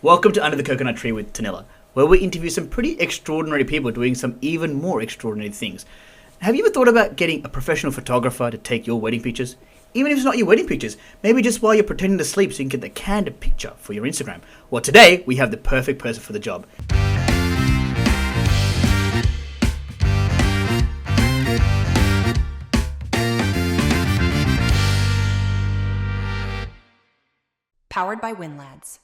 Welcome to Under the Coconut Tree with Tanila, where we interview some pretty extraordinary people doing some even more extraordinary things. Have you ever thought about getting a professional photographer to take your wedding pictures? Even if it's not your wedding pictures, maybe just while you're pretending to sleep so you can get the candid picture for your Instagram. Well, today we have the perfect person for the job. Powered by WinLads.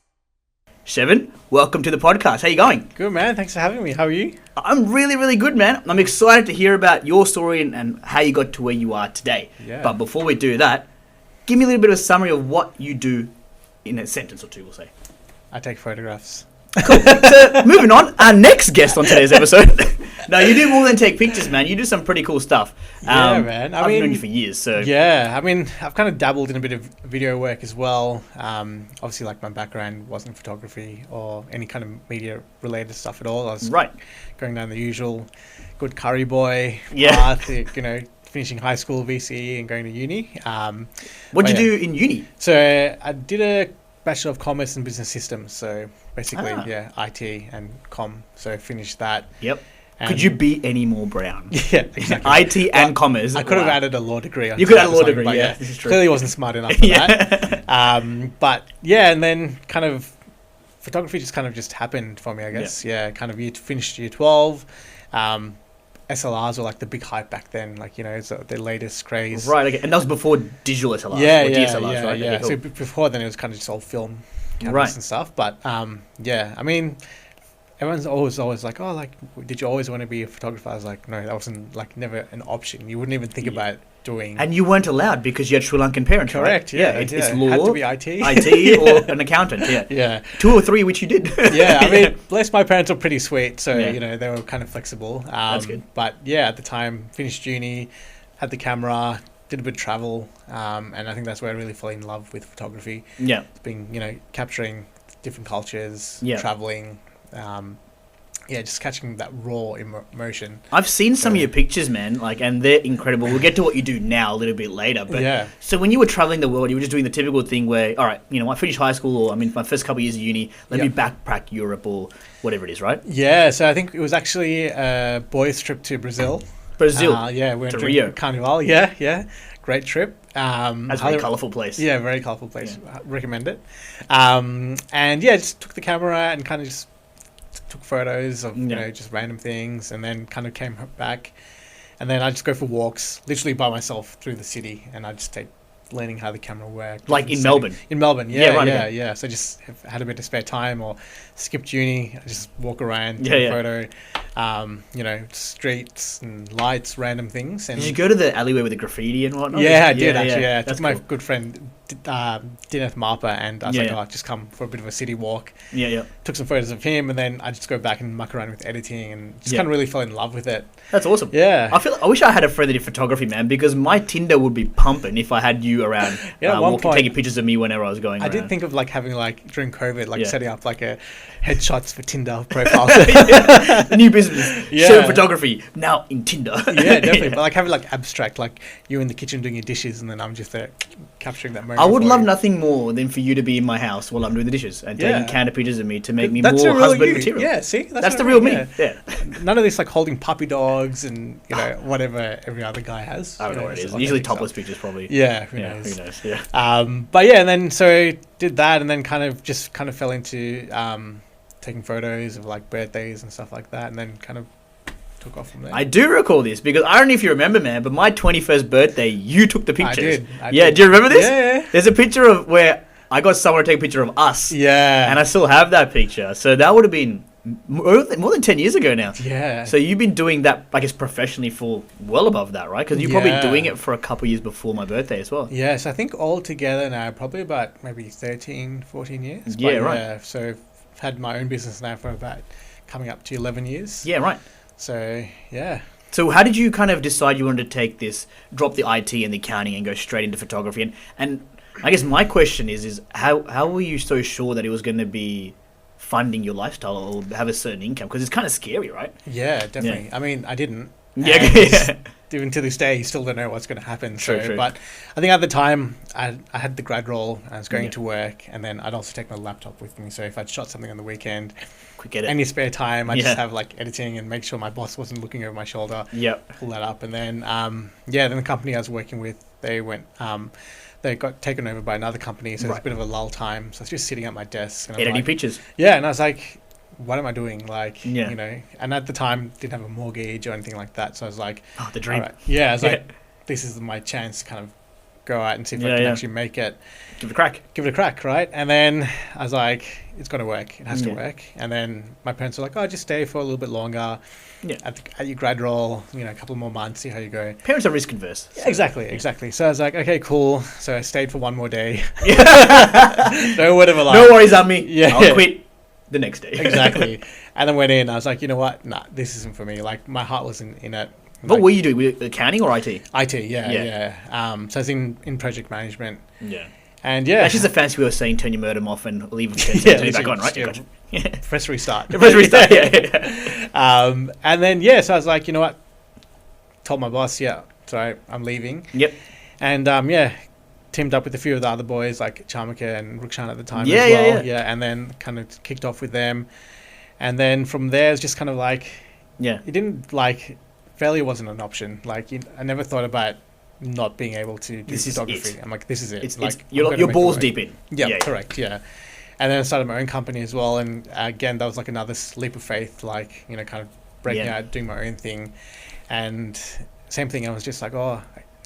Shevan, welcome to the podcast. How you going? Good, man. Thanks for having me. How are you? I'm really good, man. I'm excited to hear about your story and how you got to where you are today. Yeah. But before we do that, give me a little bit of a summary of what you do in a sentence or two, we'll say. I take photographs. Cool. So, moving on, our next guest on today's episode. No, you do more than take pictures, man. You do some pretty cool stuff. Yeah, man. I've known you for years, so... Yeah, I mean, I've kind of dabbled in a bit of video work as well. Obviously, like, my background wasn't photography or any kind of media-related stuff at all. I was going down the usual good curry boy path, finishing high school VCE and going to uni. What did you do in uni? So I did a Bachelor of Commerce and Business Systems. So basically, IT and com. So I finished that. Yep. Could you be any more brown? Yeah, exactly. IT and commerce. I could have added a law degree. You could add a law degree, yeah. This is true. Clearly wasn't smart enough for that. But yeah, and then kind of photography just happened for me, I guess. Yeah, kind of finished year 12. SLRs were like the big hype back then, it's the latest craze. Right, okay. And that was before digital SLRs, DSLRs, right? Yeah, Okay, cool. So before then it was kind of just all film cameras and stuff. But I mean, everyone's always like, did you always want to be a photographer? I was like, no, that wasn't never an option. You wouldn't even think about doing. And you weren't allowed because you had Sri Lankan parents, correct, right? Yeah, it's law. Had to be IT. IT or an accountant, Yeah. 2 or 3, which you did. Yeah, I mean, bless my parents were pretty sweet, so, they were kind of flexible. That's good. But yeah, at the time, finished uni, had the camera, did a bit of travel, and I think that's where I really fell in love with photography. Yeah. Being, capturing different cultures, traveling, just catching that raw emotion. I've seen some of your pictures, man, and they're incredible. We'll get to what you do now a little bit later. But so when you were traveling the world, you were just doing the typical thing where, all right, I finished high school, or my first couple of years of uni, let me backpack Europe or whatever it is, right? Yeah, so I think it was actually a boys' trip to Brazil. We went to Rio. Carnival. Yeah. Great trip. That's a very colourful place. Yeah, very colourful place. Yeah. Recommend it. Just took the camera and kind of just took photos of just random things, and then kind of came back, and then I just go for walks literally by myself through the city, and I just take learning how the camera worked. Like in Melbourne? In Melbourne, yeah. So just had a bit of spare time, or skipped uni, I just walk around, take a photo, streets and lights, random things. And did you go to the alleyway with the graffiti and whatnot? Yeah, I did actually. Yeah, that's my good friend Dineth Marpa, and I was just come for a bit of a city walk. Yeah. Took some photos of him, and then I just go back and muck around with editing, and just kind of really fell in love with it. That's awesome. Yeah. I wish I had a friend that did photography, man, because my Tinder would be pumping if I had you around, taking pictures of me whenever I was going around. I did think of having during COVID, setting up a headshots for Tinder profile. The new business. Show photography now in Tinder. Yeah, definitely. But having abstract, you in the kitchen doing your dishes, and then I'm just there capturing that moment. I would love nothing more than for you to be in my house while I'm doing the dishes and taking candid pictures of me to make me more husband material. Yeah, see? That's the real me. Yeah. None of this holding puppy dogs and, whatever every other guy has. I don't know what it is. Usually topless pictures, probably. Yeah, who knows? Who knows, yeah. And then so did that, and then kind of fell into taking photos of birthdays and stuff like that, and then kind of took off from there. I do recall this because I don't know if you remember, man, but my 21st birthday, you took the pictures. I did. Do you remember this? Yeah. There's a picture of where I got someone to take a picture of us. Yeah. And I still have that picture. So that would have been more than 10 years ago now. Yeah. So you've been doing that, I guess, professionally for well above that, right? Because you're probably doing it for a couple of years before my birthday as well. Yeah, so I think all together now, probably about maybe 13, 14 years. Yeah, right. So I've had my own business now for about coming up to 11 years. Yeah, right. So, yeah. So how did you kind of decide you wanted to take this, drop the IT and the accounting and go straight into photography? And I guess my question is how were you so sure that it was going to be funding your lifestyle or have a certain income? Because it's kind of scary, right? Yeah, definitely. Yeah. I mean, I didn't. Yeah. Even to this day, you still don't know what's going to happen. True. But I think at the time, I had the grad role. I was going to work, and then I'd also take my laptop with me. So if I'd shot something on the weekend, Quick edit. any spare time, I just have like editing and make sure my boss wasn't looking over my shoulder. Yep. Pull that up, and then then the company I was working with, they went. They got taken over by another company, so it was a bit of a lull time. So I was just sitting at my desk. And Editing pictures. Yeah, and I was like, what am I doing? Like, Yeah. you know, and at the time, didn't have a mortgage or anything like that. So I was like, Oh, the dream. all right. Yeah, I was like, this is my chance to kind of go out and see if I can actually make it. Give it a crack. Give it a crack, right? And then I was like, it's got to work. It has to work. And then my parents were like, oh, just stay for a little bit longer. Yeah. At your grad role, you know, a couple more months, see how you go. Parents are risk adverse. So. Exactly. So I was like, okay, cool. So I stayed for one more day. No word of a lie. No worries on me. Yeah. I'll quit the next day. Exactly. And then went in. I was like, you know what? Nah, this isn't for me. Like, my heart wasn't in it. What were you doing? Were you accounting or IT? IT, yeah. So I was in project management. Yeah. And yeah. That's just a fancy way of saying turn your modem off and leave it turn it back on, right? Gotcha. Press restart. Press restart, yeah. And then, so I was like, you know what? Told my boss, sorry, I'm leaving. Yep. And teamed up with a few of the other boys, like Charmika and Rukshan at the time as well. Yeah. And then kind of kicked off with them. And then from there, it's just kind of like, it didn't like, failure wasn't an option. Like, I never thought about not being able to do photography. I'm like, this is it. It's like, your balls deep in. Yeah, correct. Yeah. And then I started my own company as well. And again, that was like another leap of faith, like, you know, kind of breaking out, doing my own thing. And same thing, I was just like, oh,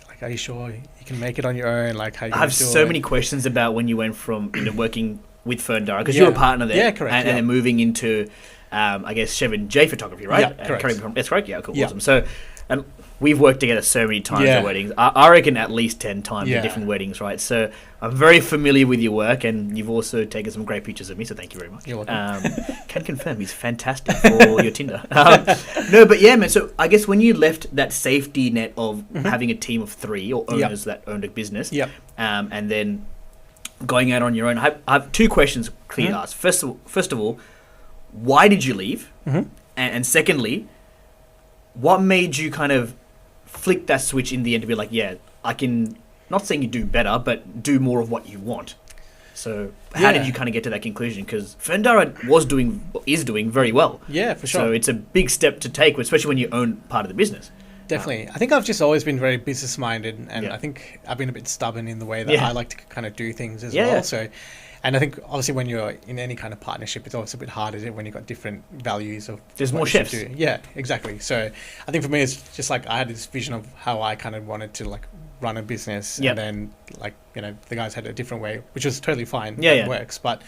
like, are you sure you can make it on your own? Like, how you I have so many questions about when you went from working with Ferndara, because you're a partner there. Yeah, correct. And then moving into, I guess, Shevan J photography, right? Yeah, correct. That's correct? Yeah, cool. Awesome. So, we've worked together so many times at weddings. I reckon at least 10 times at different weddings, right? So I'm very familiar with your work, and you've also taken some great pictures of me, so thank you very much. You're welcome. Can confirm he's fantastic for your Tinder. No, but yeah, man, so I guess when you left that safety net of having a team of 3 or owners that owned a business, and then going out on your own, I have 2 questions clear to ask. First of all, why did you leave? And secondly, what made you kind of flick that switch in the end to be like, I can, not saying you do better, but do more of what you want? So how did you kind of get to that conclusion? Because Ferndara is doing very well. Yeah, for sure. So it's a big step to take, especially when you own part of the business. Definitely. I think I've just always been very business minded, and I think I've been a bit stubborn in the way that I like to kind of do things as well. So, and I think obviously when you're in any kind of partnership, it's always a bit harder when you've got different values of. There's more chefs. Yeah, exactly. So I think for me, it's just like I had this vision of how I kind of wanted to like run a business, and then like, you know, the guys had a different way, which was totally fine. It works, but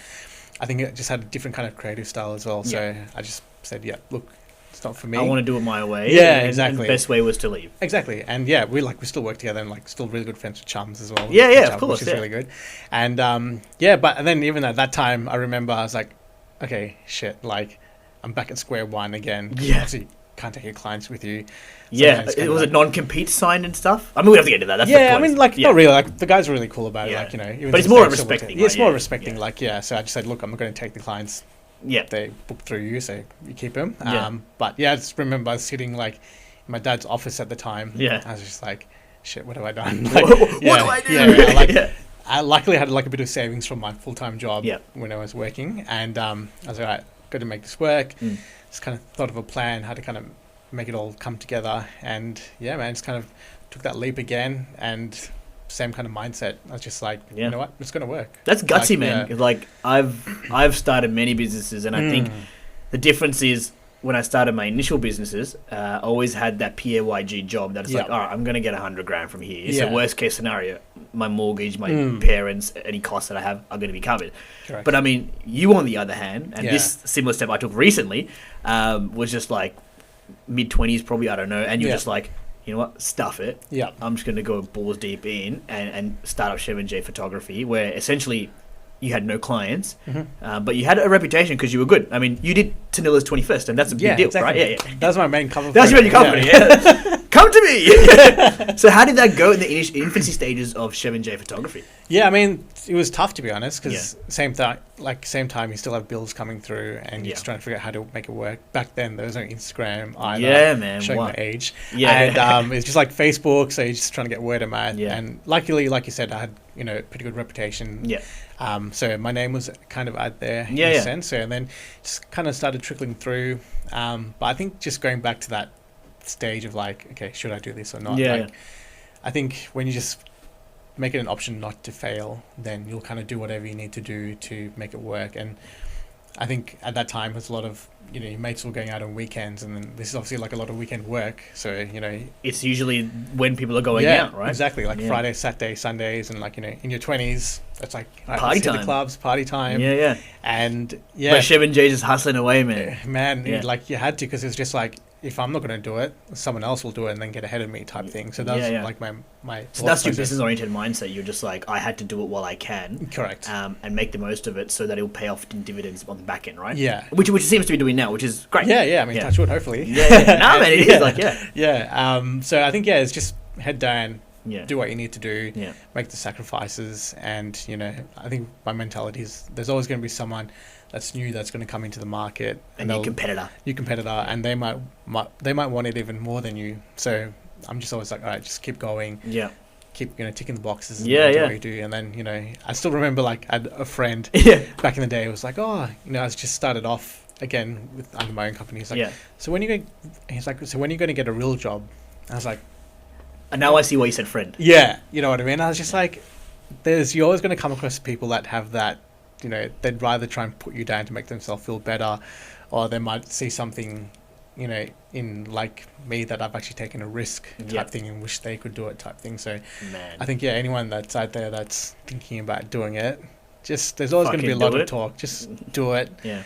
I think it just had a different kind of creative style as well. So I just said, look, it's not for me. I want to do it my way. Yeah, exactly. And the best way was to leave. Exactly. And we still work together, and like still really good friends with chums as well. Yeah, of course. Which is really good. And and then even at that time, I remember I was like, okay, shit, like I'm back at square one again. Yeah. Obviously, can't take your clients with you. So it was a non-compete signed and stuff. I mean, we have to get into that. That's the point. I mean, like not really. Like the guys are really cool about it. Like, you know, even but it's more respecting. It's more respecting. Like, so I just said, look, I'm not going to take the clients. Yeah, they book through you, so you keep them. But I just remember sitting like in my dad's office at the time. Yeah, I was just like, shit, what have I done? Like, what do I do? I luckily had like a bit of savings from my full-time job when I was working, and I was like, all right, got to make this work. Just kind of thought of a plan how to kind of make it all come together, and just kind of took that leap again, and same kind of mindset. I was just like, you know what, it's going to work. That's gutsy, like, man. Like I've started many businesses, and I think the difference is when I started my initial businesses, I always had that PAYG job that it's like, all right, I'm going to get $100,000 from here. It's a worst case scenario. My mortgage, my parents, any costs that I have are going to be covered. Correct. But I mean, you on the other hand, and this similar step I took recently, was just like mid-20s probably, I don't know, and you're just like, you know what, stuff it. Yeah, I'm just going to go balls deep in and start up Shevan J photography, where essentially you had no clients, but you had a reputation because you were good. I mean, you did Tanila's 21st, and that's a big deal, right? Yeah. That was my main cover. That's your main company. come to me. So how did that go in the infancy stages of Shevan J photography? Yeah, I mean, it was tough, to be honest, because Yeah. same time, you still have bills coming through, and you're just trying to figure out how to make it work. Back then, there was no Instagram either. Yeah, man. Showing Wow. my age. Yeah. And it's just like Facebook, so you're just trying to get word of mouth. Yeah. And luckily, like you said, I had, pretty good reputation. Yeah. So my name was kind of out there in Yeah, a yeah. sense. So, and then just kind of started trickling through. But I think just going back to that stage of like, okay, should I do this or not? Yeah, Like, yeah. I think when you just make it an option not to fail, then you'll kind of do whatever you need to do to make it work. And I think at that time, there's a lot of, your mates were going out on weekends, and then this is obviously like a lot of weekend work. So, It's usually when people are going yeah, out, right? exactly. Like Yeah. Friday, Saturday, Sundays, and like, in your 20s, it's like, all right, Party let's hit time. the clubs, party time. Yeah, yeah. And yeah, But Shevan J just hustling away, man. man, Yeah. like you had to, because it's just like, if I'm not going to do it, someone else will do it and then get ahead of me type thing. So that was like my So thought that's your process. business-oriented mindset. You're just like, I had to do it while I can. Correct. And make the most of it so that it'll pay off in dividends on the back end, right? Yeah. Which it seems to be doing now, which is great. Yeah. I mean, Yeah. touch wood, hopefully. Yeah. No, man, it is like, yeah. Yeah. So I think, it's just head down, Yeah. do what you need to do, Yeah. make the sacrifices. And, I think my mentality is there's always going to be someone that's new that's going to come into the market. And your competitor. New competitor, and they might want it even more than you. So I'm just always like, all right, just keep going. Yeah. Keep ticking the boxes and Yeah, do yeah. what you do. And then I still remember, like, I had a friend Yeah. back in the day who was like, I was just started off again under my own company. He's like, Yeah. so when are you going to get a real job? I was like, And now I see why you said friend. yeah, you know what I mean? I was just like, you're always going to come across people that have that, they'd rather try and put you down to make themselves feel better, or they might see something, in like me, that I've actually taken a risk type Yeah. thing and wish they could do it type thing. So Man. I think, anyone that's out there that's thinking about doing it, there's always going to be a Fucking lot do of it. talk. Just do it. Yeah.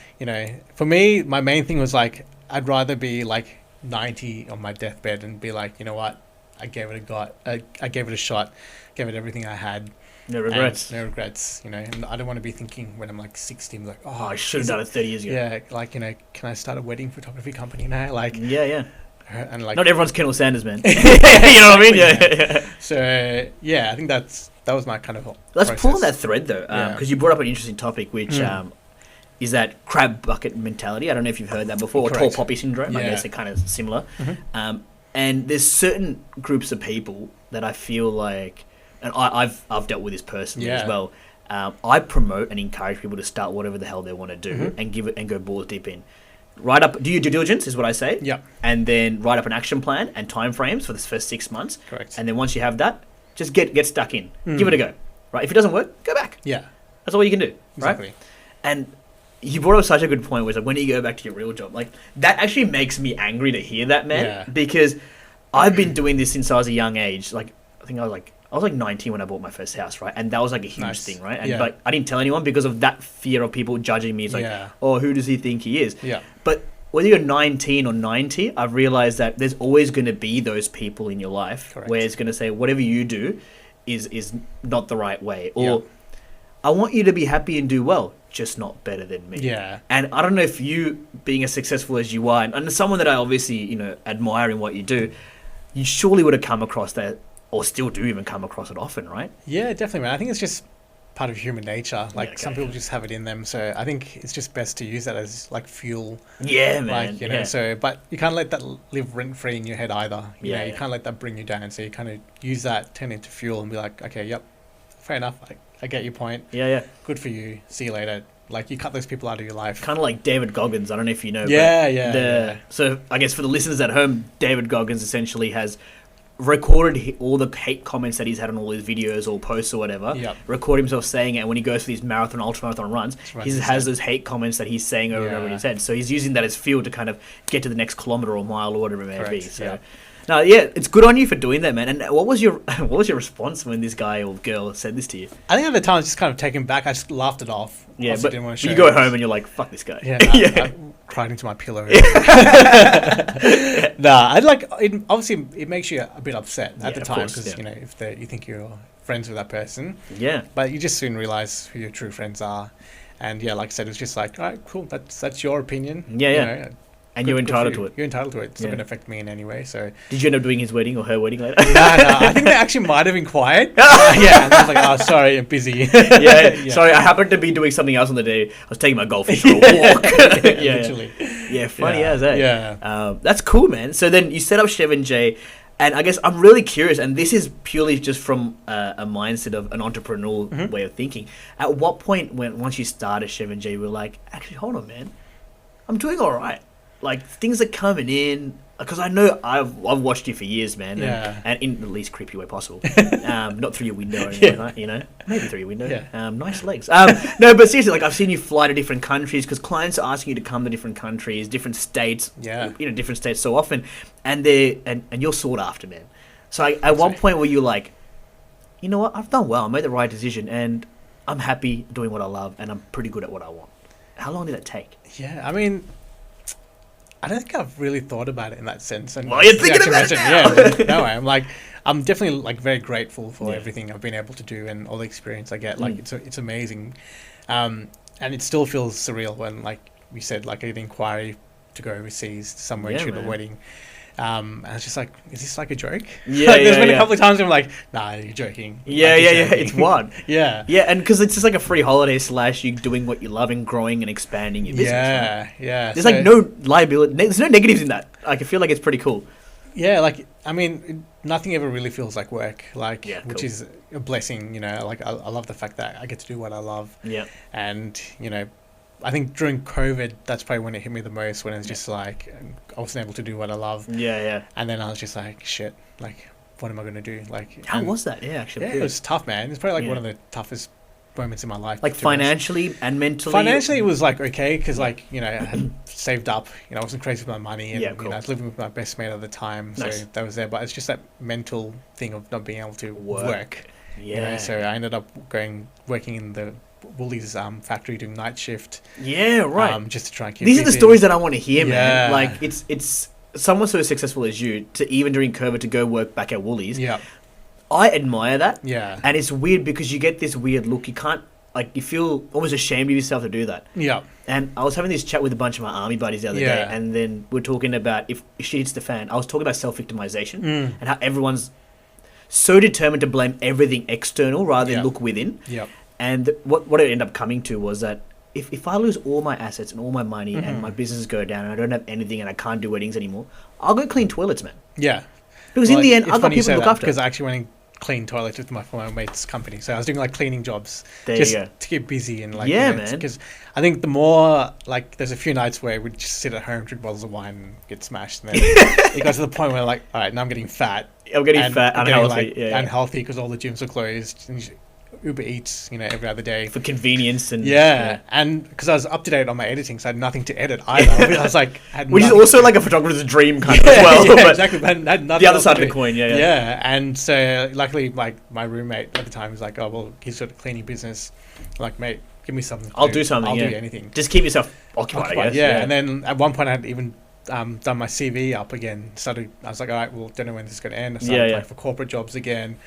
For me, my main thing was like, I'd rather be like 90 on my deathbed and be like, you know what, I gave it a shot, gave it everything I had. No regrets. No regrets, and I don't want to be thinking when I'm like 60, I'm like, Oh, I should have done it 30 years ago. yeah, like, can I start a wedding photography company now? Like, Yeah. and like, Not everyone's Colonel Sanders, man. You know what I mean? Yeah. so I think that was my kind of Let's process. pull on that thread though, Yeah. because you brought up an interesting topic, which is that crab bucket mentality. I don't know if you've heard that before, or tall Correct. poppy syndrome. I Yeah. guess they're kind of similar. Mhm. And there's certain groups of people that I feel like, and I've dealt with this personally as Yeah. well. I promote and encourage people to start whatever the hell they want to do and give it and go balls deep in. Write up, do your due diligence is what I say. Yeah. And then write up an action plan and timeframes for the first 6 months. Correct. And then once you have that, just get stuck in. Give it a go. Right? If it doesn't work, go back. Yeah, That's all you can do. exactly. Right? And you brought up such a good point, where it's like, when do you go back to your real job? Like, that actually makes me angry to hear that, man. Yeah. Because I've been doing this since I was a young age. Like, I think I was like 19 when I bought my first house, right? And that was like a huge Nice. thing, right? And Yeah. but I didn't tell anyone because of that fear of people judging me. It's like, Yeah. oh, who does he think he is? Yeah. But whether you're 19 or 90, I've realized that there's always going to be those people in your life Correct. where it's going to say, whatever you do is not the right way. Or, Yeah. I want you to be happy and do well, just not better than me. Yeah. And I don't know if you, being as successful as you are, and someone that I obviously, admire in what you do, you surely would have come across that, or still do even come across it often, right? Yeah, definitely, man. I think it's just part of human nature. Like, okay. some people just have it in them. So I think it's just best to use that as like fuel. Yeah, man. Like, so, but you can't let that live rent free in your head either. You Yeah, you yeah. can't let that bring you down. So you kind of use that, turn it into fuel, and be like, okay, yep, fair enough. I get your point. Yeah. Good for you. See you later. Like, you cut those people out of your life. Kind of like David Goggins. I don't know if you know. Yeah, but yeah. So I guess for the listeners at home, David Goggins essentially has recorded all the hate comments that he's had on all his videos or posts or whatever. Yep. Record himself saying it, and when he goes for these marathon, ultra marathon runs, right, he his has head. those hate comments that he's saying over and over in Yeah. his head. So he's using that as fuel to kind of get to the next kilometer or mile or whatever it may be. Correct, So. yeah. No, yeah, it's good on you for doing that, man. And what was your response when this guy or girl said this to you? I think at the time I was just kind of taken back. I just laughed it off. Yeah, Obviously but didn't want to you show go it. home and you're like, "Fuck this guy." Yeah, I cried into my pillow. Obviously it makes you a bit upset at Yeah, the of time, course, because yeah. if you think you're friends with that person, Yeah. but you just soon realize who your true friends are. And yeah, like I said, it's just like, all right, cool, that's your opinion. Yeah, You yeah. know, And you're entitled to it. You're entitled to it. It's not Yeah. going to affect me in any way. So Did you end up doing his wedding or her wedding later? no, I think they actually might have inquired. Yeah, and I was like, oh, sorry, I'm busy. Yeah, sorry, I happened to be doing something else on the day. I was taking my goldfish for a walk. Yeah, literally. Yeah, funny Yeah. as that. Yeah. That's cool, man. So then you set up Shevan J, and I guess I'm really curious, and this is purely just from a mindset of an entrepreneurial way of thinking. At what point, once you started Shevan J, you were like, actually, hold on, man, I'm doing all right. Like, things are coming in, because I know I've watched you for years, man, Yeah. and in the least creepy way possible. Not through your window or anything like that, you know? Maybe through your window. Yeah. Nice legs. No, but seriously, like, I've seen you fly to different countries, because clients are asking you to come to different countries, different states, Yeah. you know, different states so often, and you're sought after, man. So at one point were you like, you know what, I've done well, I made the right decision, and I'm happy doing what I love, and I'm pretty good at what I want. How long did that take? Yeah, I mean, I don't think I've really thought about it in that sense. And Well, you're thinking about it Yeah, no, I'm definitely like very grateful for everything I've been able to do and all the experience I get. Like it's amazing, and it still feels surreal when, like we said, like an inquiry to go overseas somewhere to shoot a wedding. And it's just like, is this like a joke? Yeah, like, there's been a couple of times where I'm like, nah, you're joking. Yeah, Like, yeah, you're yeah. joking. It's one. Yeah. Yeah, and because it's just like a free holiday / you doing what you love and growing and expanding your business. Yeah, right? yeah. There's like no liability. There's no negatives in that. Like, I feel like it's pretty cool. Yeah, like, I mean, nothing ever really feels like work, like, which cool. is a blessing, you know, like, I love the fact that I get to do what I love. Yeah. And, you know, I think during COVID, that's probably when it hit me the most, when it was just like, I wasn't able to do what I love. Yeah, yeah. And then I was just like, shit, like, what am I going to do? Like, How was that? Yeah, actually. Yeah, it was tough, man. It's probably like one of the toughest moments in my life. Like, financially and mentally? Financially, it was like okay, because like, you know, I had saved up, you know, I wasn't crazy with my money, and cool. you know, I was living with my best mate at the time, so that was there. But it's just that mental thing of not being able to work. Yeah. You know, so I ended up working in the Woolies factory doing night shift. Yeah, right. Just to try and keep These are the busy. stories that I want to hear, man. Yeah. Like, it's someone so successful as you, to even during COVID to go work back at Woolies. Yeah. I admire that. Yeah. And it's weird because you get this weird look. You can't, like, you feel almost ashamed of yourself to do that. Yeah. And I was having this chat with a bunch of my army buddies the other day, and then we're talking about if shit hits the fan. I was talking about self-victimization and how everyone's so determined to blame everything external rather than look within. Yeah. And what it ended up coming to was that if I lose all my assets and all my money and my businesses go down and I don't have anything and I can't do weddings anymore, I'll go clean toilets, man. Yeah. Because in the end, I've got people to look after. Because I actually went and cleaned toilets with my mate's company. So I was doing like cleaning jobs There just you go. to keep busy and like, Yeah, you know, man. because I think the more like there's a few nights where we'd just sit at home, drink bottles of wine and get smashed. And then it got to the point where like, all right, now I'm getting fat. I'm getting fat, unhealthy. Unhealthy because all the gyms are closed. And Uber Eats, you know, every other day. For convenience and... And because I was up to date on my editing, so I had nothing to edit either. I was like... Which is also like a photographer's dream kind of as well. Yeah, but exactly. But the other side of the coin, Yeah, and so luckily my roommate at the time was like, oh, well, he's got a cleaning business. Like, mate, give me something. I'll do something, I'll do anything. Just keep yourself occupied, I guess. Yeah, and then at one point I had even done my CV up again. I was like, all right, well, don't know when this is going to end. I started applying for corporate jobs again.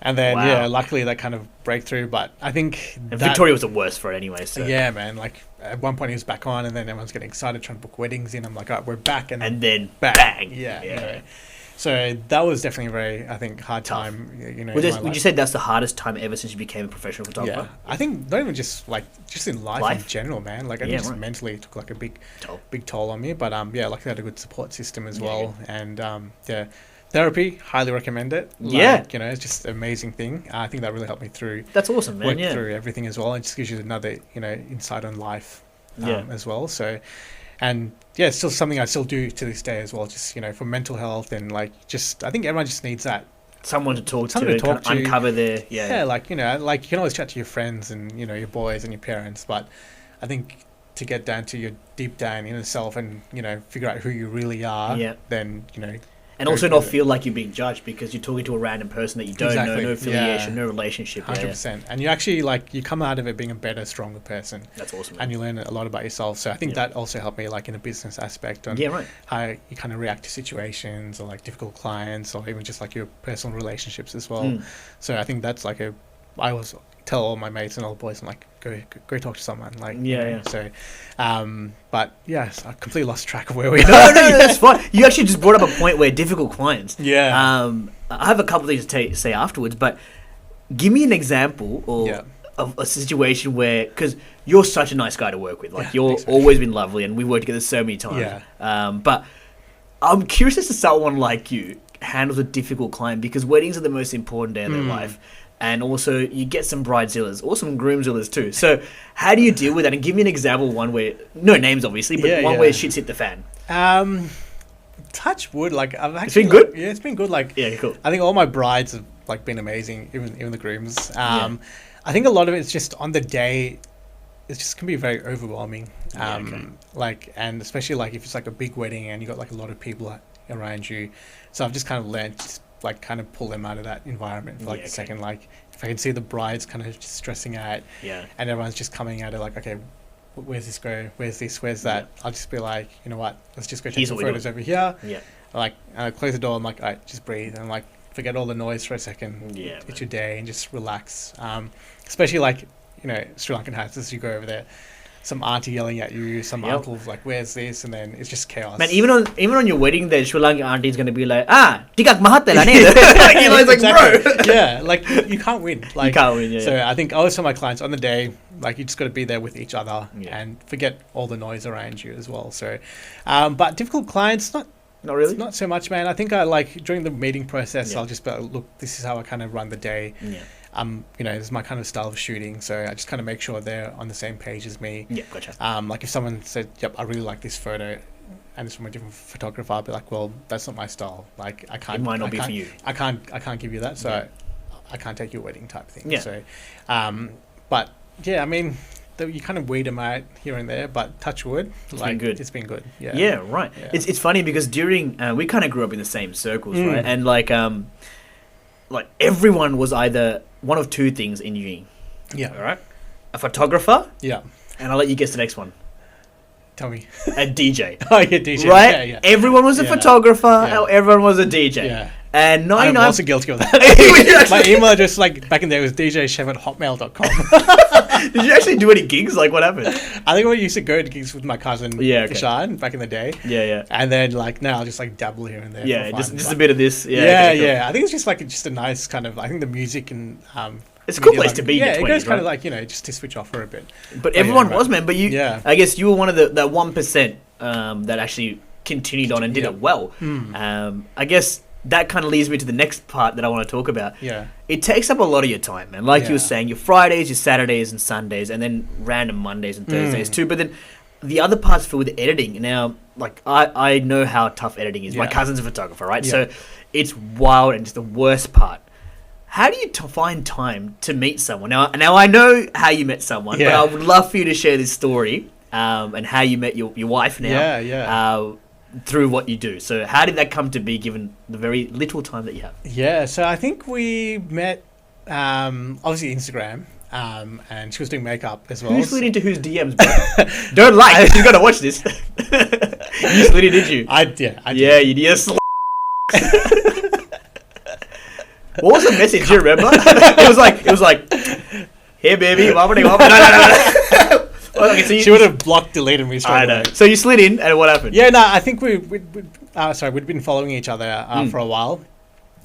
And then, luckily that kind of breakthrough. But I think and Victoria was the worst for it anyway. So. Yeah, man. Like, at one point he was back on, and then everyone's getting excited trying to book weddings in. I'm like, all right, we're back. And then bang. Yeah. Anyway. So that was definitely a very, I think, hard time. You know, would you say that's the hardest time ever since you became a professional photographer? Yeah. I think not even just in life in general, man. Like, I think just mentally it took like a big toll on me. But luckily I had a good support system as well. And therapy, highly recommend it. You know, it's just an amazing thing. I think that really helped me through. That's awesome, man. Work through everything as well. It just gives you another, you know, insight on life as well. So, and it's still something I still do to this day as well. Just, you know, for mental health and like, just, I think everyone just needs that. Someone to talk to, uncover their, like, you know, like you can always chat to your friends and, you know, your boys and your parents, but I think to get down to your deep down inner self and, you know, figure out who you really are, then, you know, and also not feel like you're being judged because you're talking to a random person that you don't know, no affiliation, no relationship. 100%. And you actually, like, you come out of it being a better, stronger person. That's awesome. And you learn a lot about yourself. So I think that also helped me, like, in a business aspect on how you kind of react to situations or, like, difficult clients or even just, like, your personal relationships as well. So I think that's, like, I always tell all my mates and all the boys, I'm like, go talk to someone. Like, Yeah. So, but yeah, so I completely lost track of where we are. No, that's fine. You actually just brought up a point where difficult clients. Yeah. I have a couple of things to say afterwards, but give me an example of a situation where, because you're such a nice guy to work with, like you're always been lovely, and we worked together so many times. Yeah. But I'm curious as to someone like you handles a difficult client, because weddings are the most important day of their life. And also, you get some bridezillas or some groomzillas too. So, how do you deal with that? And give me an example of one where, no names obviously, but one where shit's hit the fan. Touch wood, like I've actually. It's been good. Yeah, it's been good. Like, yeah, cool. I think all my brides have like been amazing, even the grooms. I think a lot of it's just on the day. It just can be very overwhelming. Like, and especially like if it's like a big wedding and you got like a lot of people around you. So I've just kind of learned like kind of pull them out of that environment for like a second. Like if I can see the brides kind of just stressing out, and everyone's just coming at it like, okay, where's this go? Where's this? Where's that? I'll just be like, you know what? Let's just go take some photos over here. Like I close the door. I'm like, all right, just breathe and like forget all the noise for a second. It's your day and just relax. Especially like, you know, Sri Lankan houses, you go over there, some auntie yelling at you, some uncle's like, where's this? And then it's just chaos. Man, even on your wedding, the Sri Lankan auntie is going to be like, tikak mahat la ne. Like, you know, it's like, bro. Yeah, like you can't win. Like, you can't win, So I think I always tell my clients on the day, like you just got to be there with each other and forget all the noise around you as well. So, but difficult clients, not really, not so much, man. I think I like during the meeting process, I'll just be like, look, this is how I kind of run the day. You know, this is my kind of style of shooting, so I just kind of make sure they're on the same page as me. Yeah, gotcha. Like if someone said, "Yep, I really like this photo," and it's from a different photographer, I'll be like, "Well, that's not my style. Like, I can't. It might not be for you. I can't give you that. So I can't take your wedding type thing." Yeah. So, but yeah, I mean, you kind of weed them out here and there, but touch wood, it's been good. It's been good. Yeah. Yeah, right. Yeah. It's funny because during we kind of grew up in the same circles, right? And like everyone was either one of two things in uni. Yeah. All right. A photographer. Yeah. And I'll let you guess the next one. Tell me. A DJ. Oh, yeah, DJ. Right? Yeah. Everyone was a photographer. Everyone was a DJ. Yeah. And 99... I'm also guilty of that. My email address, like, back in the day was djshev@hotmail.com. Did you actually do any gigs? Like, what happened? I think I used to go to gigs with my cousin, Kashan, back in the day. Yeah. And then, like, now I'll just, like, dabble here and there. Yeah, just a bit of this. Yeah. I think it's just, like, just a nice kind of... I think the music and... it's a cool place to be in your 20s, it goes kind of right? like, you know, just to switch off for a bit. But everyone was, man. But you... I guess you were one of the 1% that actually continued on and did it well. I guess... that kind of leads me to the next part that I want to talk about. Yeah. It takes up a lot of your time, man. Like you were saying, your Fridays, your Saturdays and Sundays, and then random Mondays and Thursdays too. But then the other part's filled with editing. Now, like, I know how tough editing is. My cousin's a photographer, right? So it's wild and just the worst part. How do you find time to meet someone? Now I know how you met someone, but I would love for you to share this story and how you met your wife now. Through what you do. So how did that come to be, given the very little time that you have? Yeah, so I think we met, obviously Instagram, and she was doing makeup as well. Who slid into whose DMs, bro? Don't lie, you got to watch this. You slid in, did you? I did. Yeah, you did. What was the message, do you remember? It was like, hey baby, no. Okay, so she would have blocked, deleted me straight away. So you slid in, and what happened? Yeah, no, I think we'd been following each other for a while,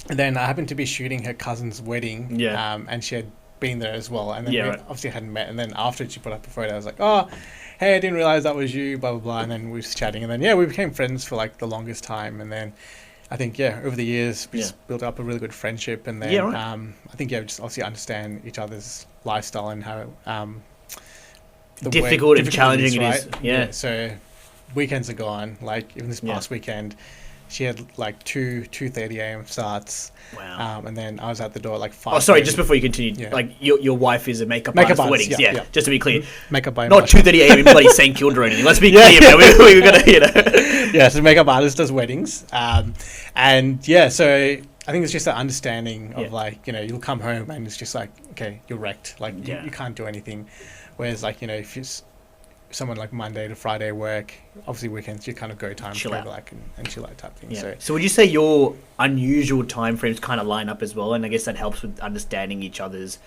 and then I happened to be shooting her cousin's wedding, and she had been there as well, and then we obviously hadn't met, and then after she put up a photo, I was like, oh, hey, I didn't realize that was you, blah blah blah, and then we were just chatting, and then we became friends for like the longest time, and then I think over the years we just built up a really good friendship, and then I think we just obviously understand each other's lifestyle and how difficult and challenging it is, right? Yeah. So weekends are gone. Like even this past weekend, she had like 2:30 a.m. starts. Wow. And then I was at the door at like 5. Oh, sorry. Just before you continue, like your wife is a makeup artist for weddings. Yeah. Just to be clear, makeup by not 2:30 a.m. in bloody St Kilda or anything. Let's be clear, man. We're gonna, Yeah, so makeup artist does weddings. And so I think it's just that understanding of like, you'll come home and it's just like, okay, you're wrecked. Like you can't do anything. Whereas like, if it's someone like Monday to Friday work, obviously weekends you kind of go time to like and chill out type thing. So would you say your unusual time frames kind of line up as well? And I guess that helps with understanding each other's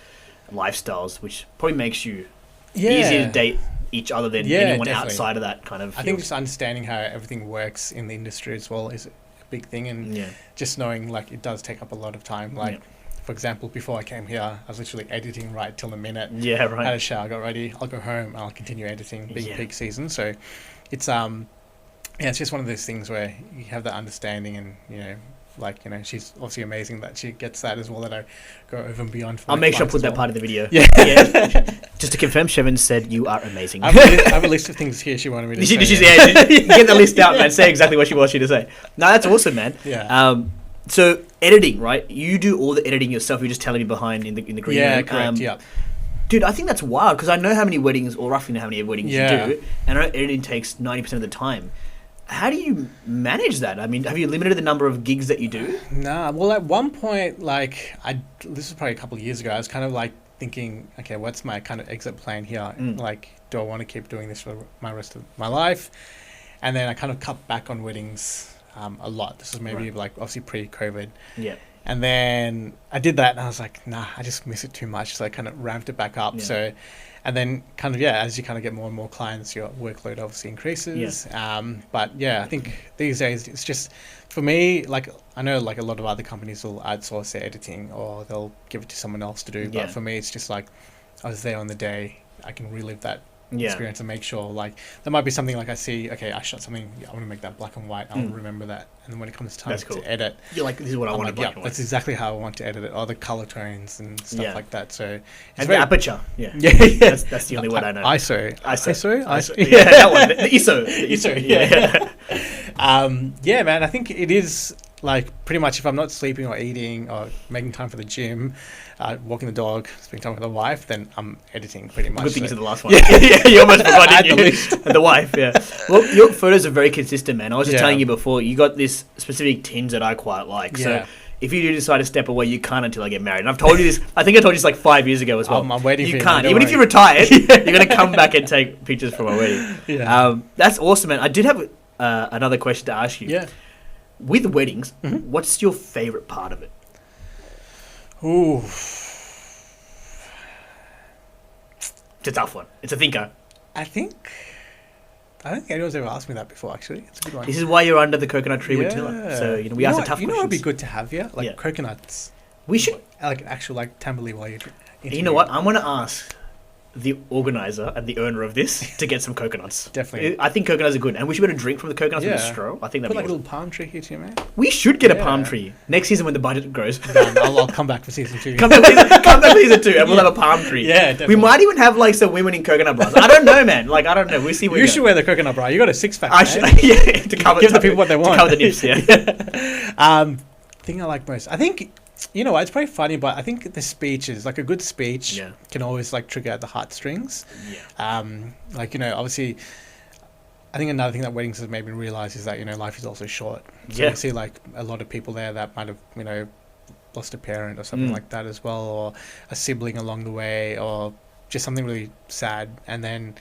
lifestyles, which probably makes you easier to date each other than anyone definitely. outside of that kind of field. I think just understanding how everything works in the industry as well is a big thing, and just knowing like it does take up a lot of time. Like, for example, before I came here, I was literally editing right till the minute. Yeah, right. Had a shower, got ready. I'll go home and I'll continue editing. Being peak season, so it's it's just one of those things where you have that understanding, and she's obviously amazing that she gets that as well. That I go over and beyond. For I'll make sure I put that well. part of the video. Yeah. Just to confirm, Shevan said you are amazing. I have a list of things here she wanted me to say. Get the list out, man. Say exactly what she wants you to say. No, that's awesome, man. Yeah. So editing, right? You do all the editing yourself. You're just telling me behind in the green room. Yeah, correct. Dude, I think that's wild because I know how many weddings, or roughly know how many weddings you do, and I know editing takes 90% of the time. How do you manage that? I mean, have you limited the number of gigs that you do? Nah. Well, at one point, this was probably a couple of years ago, I was kind of like thinking, okay, what's my kind of exit plan here? Like, do I want to keep doing this for my rest of my life? And then I kind of cut back on weddings a lot. This was maybe like obviously pre-COVID. Yeah. And then I did that, and I was like, nah, I just miss it too much. So I kind of ramped it back up. Yeah. And then kind of, as you kind of get more and more clients, your workload obviously increases. Yeah. I think these days it's just, for me, like, I know like a lot of other companies will outsource their editing or they'll give it to someone else to do. Yeah. But for me, it's just like, I was there on the day, I can relive that experience and make sure, like, there might be something like I see, okay, I shot something, I want to make that black and white, I'll remember that. And then when it comes time to edit, you're like, this is what I want to black and white. That's exactly how I want to edit it, or the color tones and stuff like that. So and the aperture, that's the only word I know. ISO. Yeah, that one. The ISO. Yeah, man. I think it is like pretty much if I'm not sleeping or eating or making time for the gym, walking the dog, spending time with the wife, then I'm editing pretty much. Good thing it's the last one. Yeah, you almost forgot, didn't you? And the wife, Well, your photos are very consistent, man. I was just telling you before, you got this specific tinge that I quite like. So if you do decide to step away, you can't until I get married. And I've told you this, I think I told you this like 5 years ago as well. I'm waiting for you. You can't. Even if you're retired, you're going to come back and take pictures from my wedding. Yeah. That's awesome, man. I did have another question to ask you. Yeah. With weddings, what's your favourite part of it? Ooh. It's a tough one. It's a thinker. I don't think anyone's ever asked me that before, actually. It's a good one. This is why you're under the coconut tree with Tanila. So, we ask the tough questions. You know what would be good to have here? Like coconuts. We should. Like an actual, tamboli while you're interviewing. You know what? I'm going to ask the organizer and the owner of this to get some coconuts. Definitely. I think coconuts are good. And we should be able to drink from the coconuts with a straw. I think that'd Put be like awesome. a little palm tree here too, man. We should get a palm tree. Next season when the budget grows. Done. I'll come back for season 2. Come back for season 2 and we'll have a palm tree. Yeah, definitely. We might even have like some women in coconut bras. I don't know, man. Like, I don't know. We'll see. You should wear the coconut bra. You got a 6-pack, I should, to cover, give the people what they want. To cover the nips, Thing I like most. I think, you know what, it's probably funny, but I think the speeches, like a good speech can always like trigger out the heartstrings. Obviously, I think another thing that weddings has made me realize is that, life is also short. So you see like a lot of people there that might have, lost a parent or something like that as well, or a sibling along the way, or just something really sad. And then,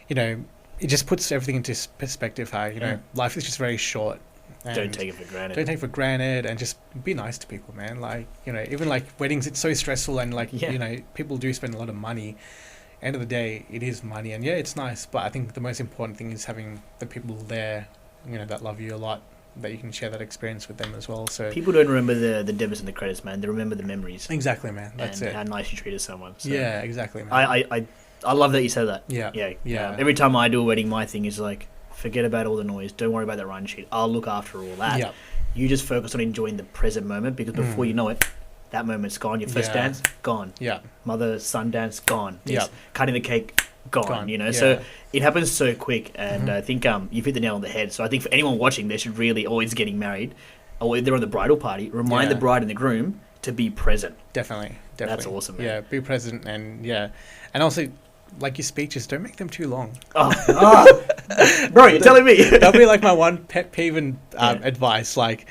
it just puts everything into perspective how, life is just very short. And don't take it for granted. Don't take it for granted, and just be nice to people, man. Like, even like weddings, it's so stressful, and like, people do spend a lot of money. End of the day, it is money, and it's nice. But I think the most important thing is having the people there, that love you a lot, that you can share that experience with them as well. So people don't remember the debits and the credits, man. They remember the memories. Exactly, man. That's it. How nice you treated someone. So yeah, exactly, man. I love that you said that. Yeah. Every time I do a wedding, my thing is like, forget about all the noise. Don't worry about the run sheet. I'll look after all that. Yep. You just focus on enjoying the present moment, because before you know it, that moment's gone. Your first dance, gone. Yeah. Mother, son dance, gone. Yep. Cutting the cake, gone. So it happens so quick. And I think you've hit the nail on the head. So I think for anyone watching, they should really, always getting married, or if they're on the bridal party, remind the bride and the groom to be present. Definitely. That's awesome, man. Yeah, be present, and and also, like, your speeches, don't make them too long. Bro, you're telling me. That'll be like my one pet peeve and advice. Like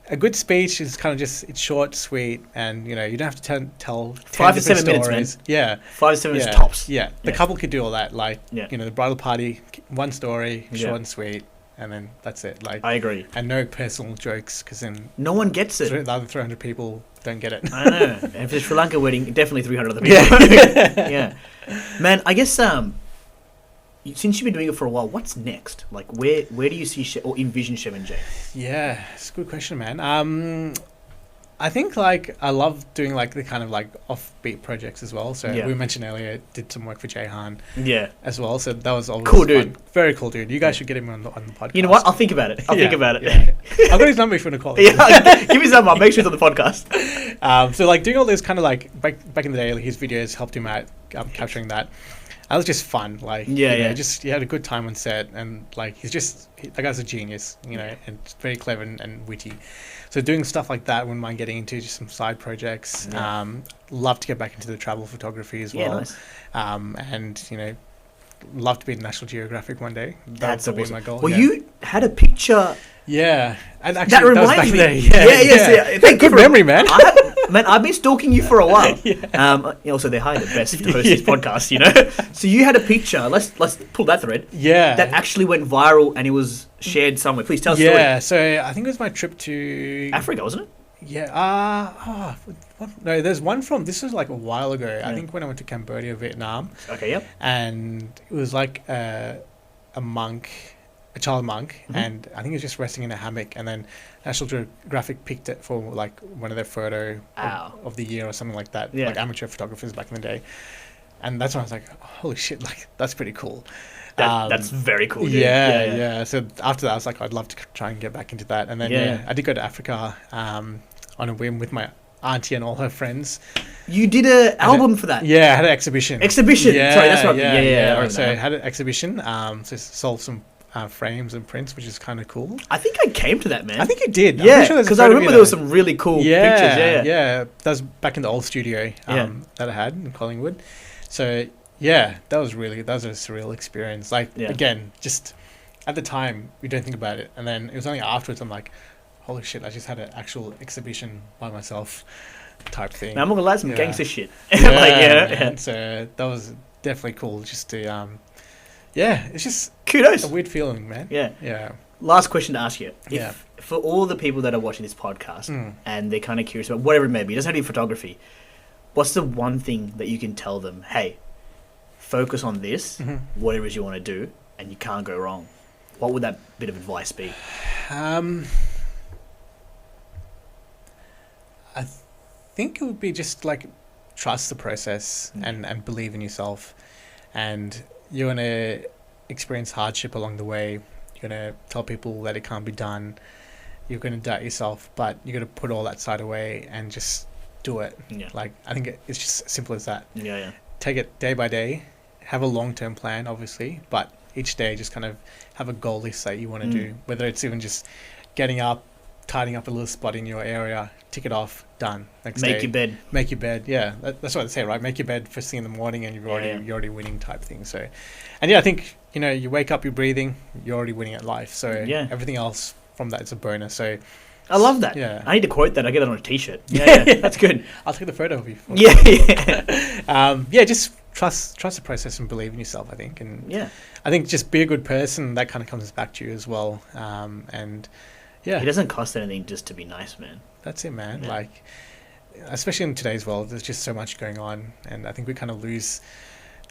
a good speech is kind of just, it's short, sweet, and you don't have to tell 5 to 7 minutes, man. Yeah, 5 to 7 minutes tops. Yeah, the couple could do all that. Like, the bridal party, one story, short and sweet. and then that's it. Like, I agree. And no personal jokes, because then No one gets it. the other 300 people don't get it. I know. If it's Sri Lanka wedding, definitely 300 other people. Yeah. Man, I guess since you've been doing it for a while, what's next? Like, where do you see or envision Shevan J? Yeah, it's a good question, man. I think like I love doing like the kind of like offbeat projects as well. So we mentioned earlier, did some work for Jehan as well. So that was always cool, dude. Fun. Very cool, dude. You guys should get him on the podcast. You know what? I'll think about it. I'll think about it. Yeah. I've got his number if you want to call him. Yeah, give me some. I'll make sure it's on the podcast. So like doing all those kind of like back in the day, like, his videos helped him out capturing that. That was just fun. Like, just he had a good time on set, and like that guy's a genius, you know, and very clever and witty. So doing stuff like that, wouldn't mind getting into just some side projects. Love to get back into the travel photography as well. Nice. And you know, love to be in National Geographic one day. That's awesome. Be my goal. Well, yeah. You had a picture. Yeah, and actually that reminds me. Yeah. Thank good memory, man. I've been stalking you for a while. Also, they hire the best to host this podcast, you know. So you had a picture. Let's pull that thread. Yeah, that actually went viral and it was shared somewhere. Please tell us. Yeah, so I think it was my trip to Africa, wasn't it? Yeah. No, there's one from. This was like a while ago. I think when I went to Cambodia, Vietnam. Okay. Yep. And it was like a monk. A child monk, and I think he was just resting in a hammock, and then National Geographic picked it for like one of their photo of the year or something like that, like amateur photographers back in the day. And that's when I was like, holy shit, like that's pretty cool. That's very cool. Dude. Yeah. So after that, I was like, I'd love to try and get back into that. And then I did go to Africa on a whim with my auntie and all her friends. You did an album for that? Yeah, I had an exhibition. Yeah, sorry, that's right. Yeah. So I had an exhibition. So sold some frames and prints, which is kind of cool. I think I came to that, man. I think you did. Yeah, because I remember there was some really cool pictures. Yeah. That was back in the old studio that I had in Collingwood. So that was a surreal experience. Like again, just at the time we don't think about it, and then it was only afterwards I'm like, holy shit, I just had an actual exhibition by myself, type thing. Now I'm gonna lie, some gangster shit. So that was definitely cool, just to it's just kudos. A weird feeling, man. Yeah. Last question to ask you. For all the people that are watching this podcast and they're kind of curious about whatever it may be, it doesn't have to be photography, what's the one thing that you can tell them, hey, focus on this, whatever it is you want to do, and you can't go wrong? What would that bit of advice be? I think it would be just like trust the process and believe in yourself. And you're going to experience hardship along the way. You're going to tell people that it can't be done. You're going to doubt yourself, but you're going to put all that side away and just do it. Like, I think it's just as simple as that. Take it day by day. Have a long-term plan, obviously, but each day just kind of have a goal list that you want to do. Whether it's even just getting up, tidying up a little spot in your area, tick it off, done. Next day. Make your bed. Yeah, that's what they say, right? Make your bed first thing in the morning, and you're already winning, type thing. So, and I think you wake up, you're breathing, you're already winning at life. So everything else from that is a bonus. So I love that. Yeah, I need to quote that. I get it on a T-shirt. Yeah, that's good. I'll take the photo of you. Just trust the process and believe in yourself, I think. And I think just be a good person. That kind of comes back to you as well. It doesn't cost anything just to be nice, man. That's it, man. Like, especially in today's world, there's just so much going on, and I think we kind of lose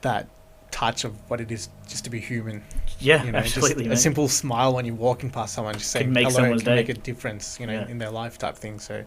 that touch of what it is just to be human. Absolutely. Just a simple smile when you're walking past someone, just saying hello can make a difference, in their life, type thing. So,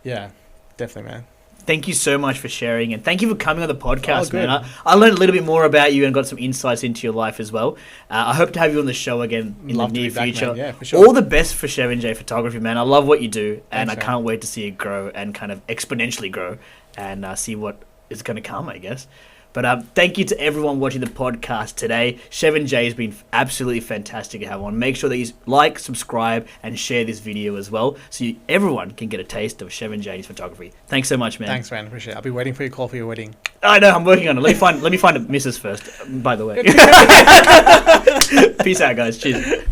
definitely, man. Thank you so much for sharing, and thank you for coming on the podcast, man. I learned a little bit more about you and got some insights into your life as well. I hope to have you on the show again in the near future. Man. Yeah, for sure. All the best for Shevan J Photography, man. I love what you do, and I can't wait to see it grow and kind of exponentially grow and see what is going to come, I guess. But thank you to everyone watching the podcast today. Shevan J has been absolutely fantastic to have on. Make sure that you like, subscribe, and share this video as well, so everyone can get a taste of Shevan J's photography. Thanks so much, man. Thanks, man. Appreciate it. I'll be waiting for your call for your wedding. I know. I'm working on it. Let me find a missus first. By the way. Peace out, guys. Cheers.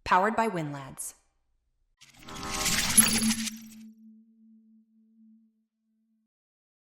Powered by WinLads.